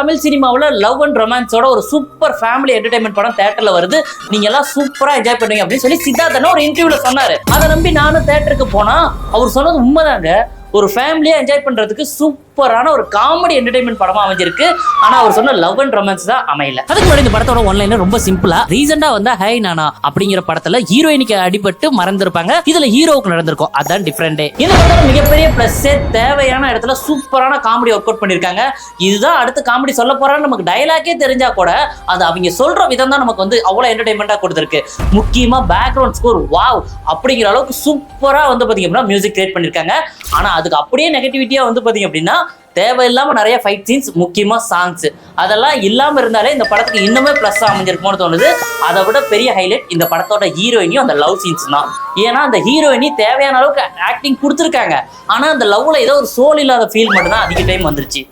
தமிழ் சினிமாவில் love and ரொமான்ஸோட ஒரு super family entertainment படம் தியேட்டர்ல வருது, நீங்க எல்லாம் சூப்பரா என்ஜாய் பண்ணுவீங்க அப்படின்னு சொல்லி சித்தார்த்தன் ஒரு இன்டர்வியூல சொன்னாரு. அதை நம்பி நானும் தியேட்டருக்கு போனா அவர் சொன்னது உண்மைதாங்க. ஒரு ஃபேமிலியா என்ஜாய் பண்றதுக்கு சூப்பரான ஒரு காமெடி என்டர்டைன்மெண்ட் படமா அமைஞ்சிருக்கு. ஆனா அவர் சொன்ன லவ் அண்ட் ரொமான்ஸ் தான் அமையல. அதுக்கு முன்னாடி இந்த படத்தோட ஒன்லைன் ரொம்ப சிம்பிளா, ரீசெண்டா வந்த ஹை நானா அப்படிங்கிற படத்துல ஹீரோயினுக்கு அடிபட்டு மறந்துருப்பாங்க, இதுல ஹீரோவுக்கு நடந்திருக்கும், அதான் டிஃபரெண்டே. இந்த படத்தோட மிகப்பெரிய பிளஸ் தேவையான இடத்துல சூப்பரான காமெடி ஒர்க் அவுட் பண்ணிருக்காங்க. இதுதான் அடுத்து காமெடி சொல்ல போறான்னு நமக்கு டயலாக்கே தெரிஞ்சா கூட அது அவங்க சொல்ற விதம் தான் நமக்கு அவ்வளவு என்டர்டைன்மெண்டா கொடுத்திருக்கு. முக்கியமா பேக்ரவுண்ட் ஸ்கோர் வாவ் அப்படிங்கிற அளவுக்கு சூப்பரா பாத்தீங்க அப்படின்னா மியூசிக் கிரியேட் பண்ணிருக்காங்க. ஆனா அதுக்கு அப்படியே நெகட்டிவிட்டியா பாத்தீங்க அப்படின்னா தேவையில்லாம நிறைய ஃபைட் சீன்ஸ், முக்கியமா சாங்ஸ், அதெல்லாம் இல்லாம இருந்தாலே இந்த படத்துக்கு இன்னுமே பிளஸ் அமைஞ்சிருக்கும்னு தோணுது. அதை விட பெரிய ஹைலைட் இந்த படத்தோட ஹீரோயினியும் அந்த லவ் சீன்ஸ் தான். ஏன்னா அந்த ஹீரோயினி தேவையான அளவுக்கு ஆக்டிங் கொடுத்துருக்காங்க, ஆனா அந்த லவ்ல ஏதோ ஒரு சோல் இல்லாத ஃபீல் மட்டும் தான் அதிக டைம் வந்துருச்சு.